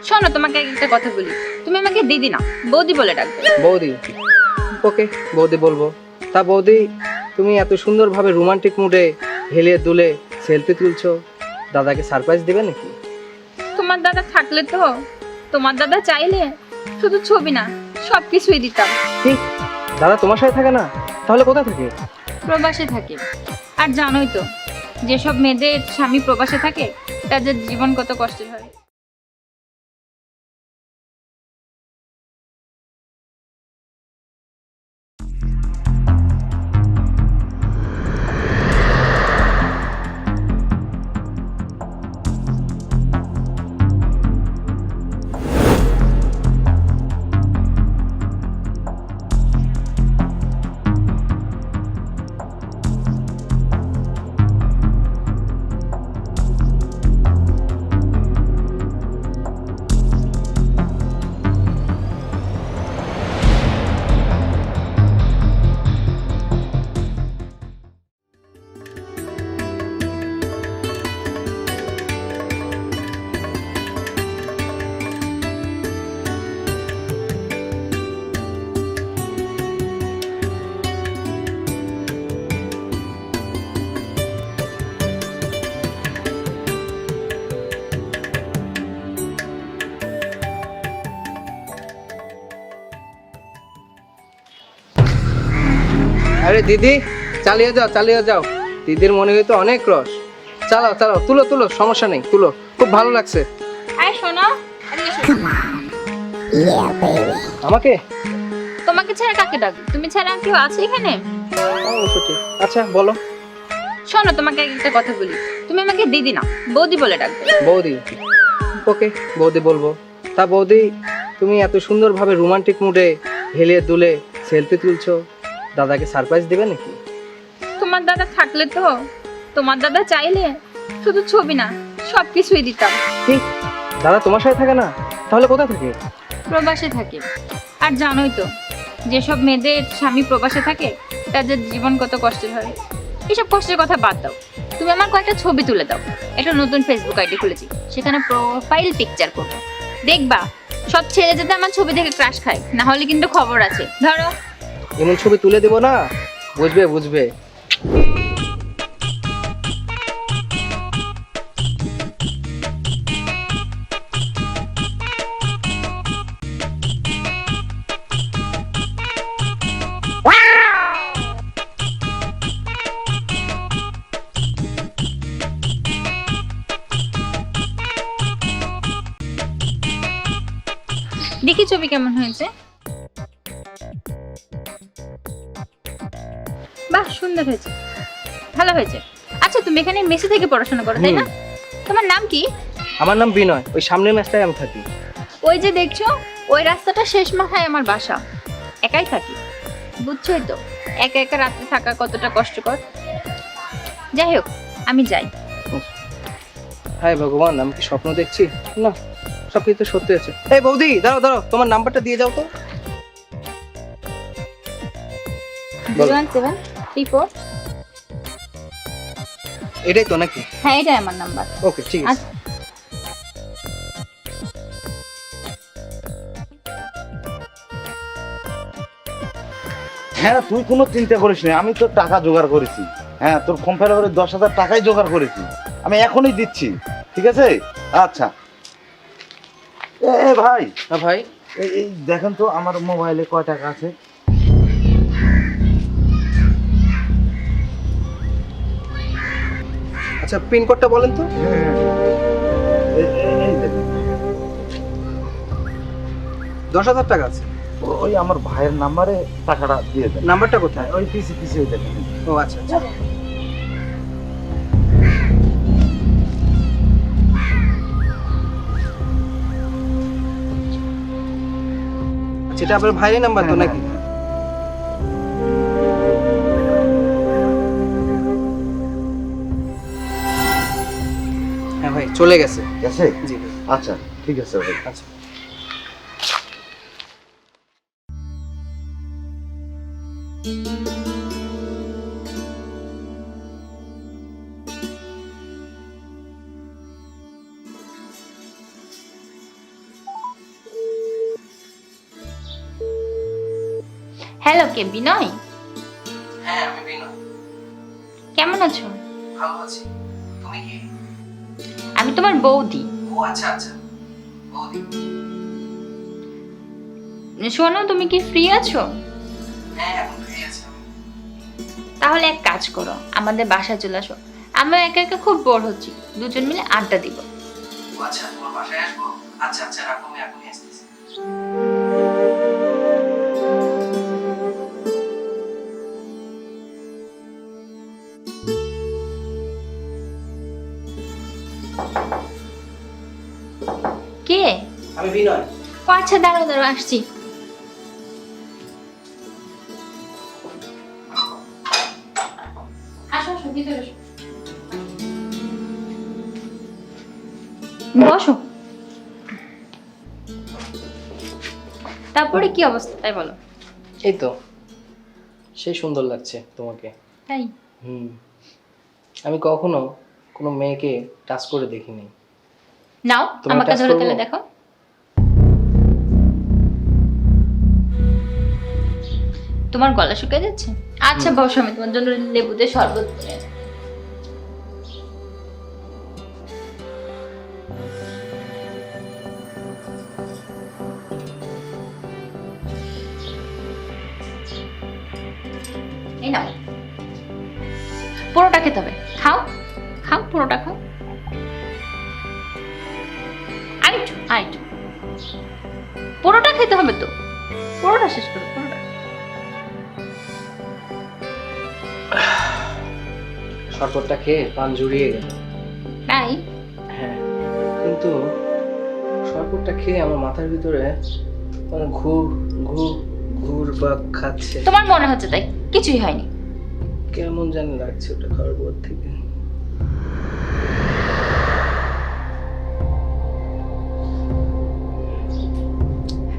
শোনো, তোমাকে একটা কথা বলি। তুমি আমাকে দিদি না, বৌদি বলে ডাকবে। বৌদি? ওকে, বৌদি বলবো। তা বৌদি, তুমি এত সুন্দরভাবে রোমান্টিক মুডে হেলিয়ে দুলে সেলফি তুলছো, দাদাকে সারপ্রাইজ দিবে নাকি? তোমার দাদা থাকলে তো, তোমার দাদা চাইলে শুধু ছবি না, সবকিছুই দিতাম। কি, দাদা তোমার সাথে থাকে না? তাহলে কোথায় থাকে? প্রবাসে থাকে। আর জানোই তো, যেসব মেয়েদের স্বামী প্রবাসে থাকে তাদের জীবন কত কষ্টের হয়। আরে দিদি, চালিয়ে যাও চালিয়ে যাও। দিদির মনে হয়তো অনেক রস। চালাও চালাও, তুলো তুলো, সমস্যা নেই, তুলো। খুব ভালো লাগছে। আরে শোনো, এদিকে এসো। আমাকে? তোমাকে ছাড়া কাকে ডাকবো? তুমি ছাড়া আর কেউ আছে এখানে? অবশ্য ঠিক। আচ্ছা বলো। শোনো, তোমাকে একটা কথা বলি। তুমি আমাকে দিদি না, বৌদি বলে ডাকবে। বৌদি? ওকে, বৌদি বলবো। তা বৌদি, তুমি এত সুন্দরভাবে রোমান্টিক মুডে হেলিয়ে দুলে সেলফি তুলছো, দাদাকে সারপ্রাইজ দিবে নাকি? তোমার দাদা থাকলে তো, তোমার দাদা চাইলে শুধু ছবি না, সবকিছুই দিতাম। কি, দাদা তোমার সাথে থাকে না? তাহলে কোথায় থাকে? প্রবাসে থাকে। আর জানোই তো, যেসব মেয়েদের স্বামী প্রবাসে থাকে তাদের জীবন কত কষ্টের হয়। এসব কষ্টের কথা বাদ দাও, তুমি আমার কয়েকটা ছবি তুলে দাও। একটা নতুন ফেসবুক আইডি খুলেছি, সেখানে প্রোফাইল পিকচার করবো। দেখবা সব ছেলে যাতে আমার ছবি দেখে ক্রাশ খায়, না হলে কিন্তু খবর আছে। ধরো। এমন ছবি তুলে দেবো না, বুঝবে বুঝবে। দেখি ছবি কেমন হয়েছে। বাহ, সুন্দর হয়েছে, ভালো হয়েছে। আচ্ছা, তুমি এখানে মেসে থেকে পড়াশোনা করো, তাই না? তোমার নাম কি? আমার নাম বিনয়। ওই সামনের ম্যাচটাই আমি থাকি। ওই যে দেখছো, ওই রাস্তাটা শেষ মাথায় আমার বাসা। একাই থাকি, বুঝছোই তো একা একা রাতে থাকা কতটা কষ্টকর। যাই হোক, আমি যাই। হায় ভগবান, আমি কি স্বপ্ন দেখছি? না, সব কিছু তো সত্যি আছে। এই বৌদি, দাঁড়াও দাঁড়াও, তোমার নাম্বারটা দিয়ে যাও তো। 01734। এটাই তো নাকি? হ্যাঁ, এটাই আমার নাম্বার। ওকে, ঠিক আছে। হ্যাঁ, তুই কোনো চিন্তা করিস না, আমি তোর টাকা জোগাড় করেছি। হ্যাঁ, তোর ফর্ম ফিল আপের 10,000 টাকাই জোগাড় করেছি, আমি এখনই দিচ্ছি। ঠিক আছে? আচ্ছা। ভাই। হ্যাঁ ভাই। এই দেখেন তো আমার মোবাইলে কয় টাকা আছে। আচ্ছা, পিন কোডটা বলেন তো। এই দেখেন। 10,000 টাকা আছে। ওই আমার ভাইয়ের নাম্বারে টাকাটা দিয়ে দেন। নাম্বারটা কোথায়? ওই পিসি ওই দেখেন। ও আচ্ছা আচ্ছা। আচ্ছা, এটা আপনার ভাইয়ের নাম্বার তো নাকি? হ্যাঁ ভাই, চলে গেছে। গেছে? জি ভাই। আচ্ছা, ঠিক আছে ভাই। আচ্ছা। হ্যালো, কে বিনয়? হ্যাঁ আমি বিনয়। কেমন আছো? ভালো আছি। তুমি কি? আমি তোমার বৌদি। ও আচ্ছা আচ্ছা, বৌদি। শোনো, তুমি কি ফ্রি আছো? হ্যাঁ এখন ফ্রি আছি আমি। তাহলে এক কাজ করো, আমাদের বাসায় চলে আসো। আমরা একা একা খুব বোর হচ্ছি, দুজন মিলে আড্ডা দিব। ও আচ্ছা, তোমার বাসায় আসবো? আচ্ছা আচ্ছা, রাখো, আমি এখনই আসতেছি। কে? আমি বিনয়। ও আচ্ছা, দাঁড়াও দাঁড়াও, আসছি। আসো আসো, ভিতরে আসো। বসো। তারপরে কি অবস্থা তাই বলো। এই তো, সেই সুন্দর লাগছে তোমাকে। তাই? আমি কখনো কোনো মেয়েকে টাচ করে দেখিনি। নাও, তোমার আমাকে touch ধরে করবো? তাহলে দেখো। তোমার গলা শুকিয়ে যাচ্ছে? আচ্ছা বসো, আমি তোমার জন্য লেবু দিয়ে শরবত করে আনি। এই নাও, পুরোটা খেতে হবে। খাও খাও, পুরোটা খাও। আরেকটু আরেকটু, পুরোটা খেতে হবে তো, পুরোটা শেষ করো, পুরোটা। শরবতটা খেয়ে প্রাণ জুড়িয়ে গেল। তাই? হ্যাঁ, কিন্তু শরবতটা খেয়ে আমার মাথার ভিতরে মানে ঘুরপাক খাচ্ছে। তোমার মনে হচ্ছে তাই? কিছুই হয়নি। কেমন জানি লাগছে ওটা খাওয়ার পর থেকে।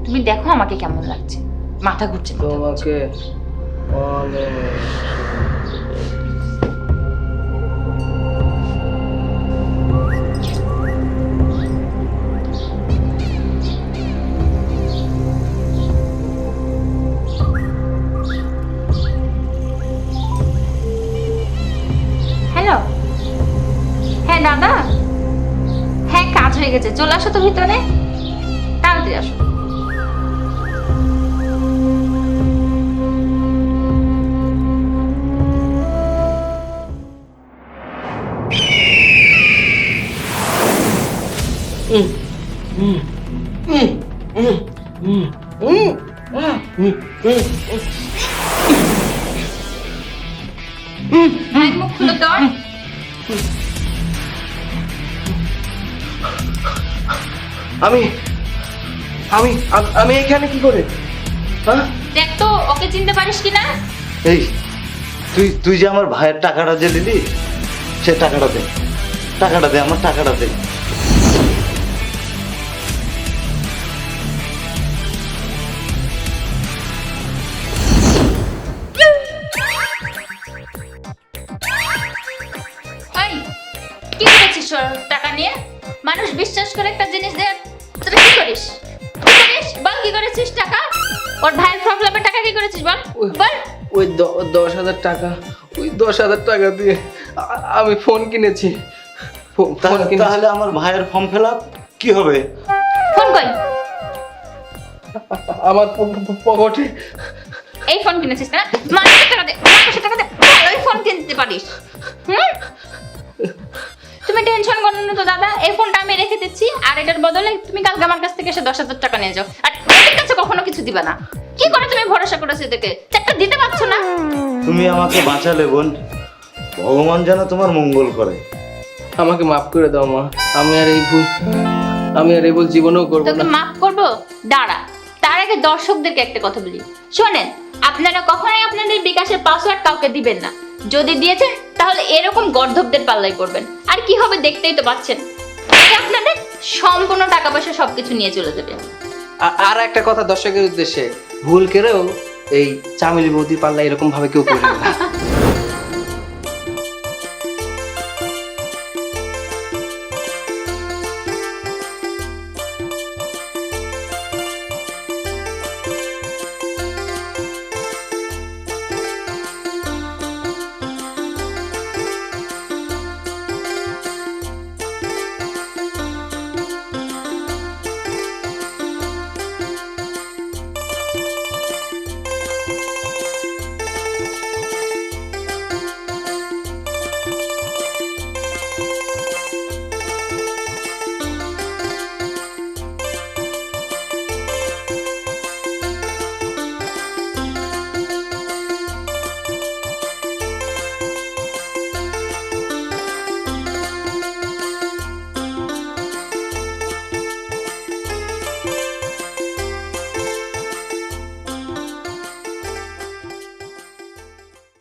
তুমি দেখো আমাকে কেমন লাগছে, মাথা ঘুরছে। তোমাকে অনেক হ্যালো, হ্যাঁ দাদা, হ্যাঁ কাজ হয়ে গেছে, চলে আসো তো ভিতরে, তাড়াতাড়ি আসো। ভাই মুখ খুলো তোর। আমি আমি আমি এখানে কি করে? হ্যাঁ, দেখ তো ওকে চিনতে পারিস কিনা। এই তুই তুই যে আমার ভাইয়ের টাকাটা যে দিলি, সে টাকাটা দে, টাকাটা দে, আমার টাকাটা দে। এই কি করেছিস ওর টাকা নিয়ে? মানুষ বিশ্বাস করে একটা জিনিস দেয়, তোরা কি করিস? কি করিস বল, কি করেছিস টাকা? ওর ভাইয়ের প্রবলেমের টাকা কি করেছিস বল বল। ওই 10,000 টাকা, ওই 10,000 টাকা দিয়ে আমি ফোন কিনেছি। ফোন কিনেছি। তাহলে আমার ভাইয়ের ফর্ম ফিল আপ কি হবে? ফোন কই? আমার পকেটে। এই ফোন কিনেছিস না? মানুষের টাকা দে, মানুষের টাকা দে, ভালোই ফোন কিনতে পারিস। তুমি টেনশন করো না তো দাদা, এই ফোনটা আমি রেখে দিচ্ছি, আর এটার বদলে তুমি কালকে আমার কাছ থেকে এসে 10,000 টাকা নিয়ে যাও। আর এদের কাছে কখনো কিছু দিবা না। কি করে তুমি ভরসা করেছো এদেরকে? একটা দিতে পারছো না। তুমি আমাকে বাঁচালে বোন, ভগবান যেন তোমার মঙ্গল করে। আমাকে মাফ করে দাও মা, আমি আর এই ভুল জীবনেও করবো তোকে না। মাফ করবো? দাঁড়া, তার আগে দর্শকদেরকে একটা কথা বলি। শোনেন, আপনারা কখনোই আপনাদের বিকাশের পাসওয়ার্ড কাউকে দিবেন না। যদি দিয়েছেন তাহলে এরকম গর্ধবদের পাল্লাই করবেন, আর কি হবে দেখতেই তো পাচ্ছেন। এটা আপনাদের সম্পূর্ণ টাকা পয়সা সবকিছু নিয়ে চলে যাবে। আর একটা কথা দর্শকের উদ্দেশ্যে, ভুল করেও এই চামেলি বৌদির পাল্লা এরকম ভাবে কেউ করবে না।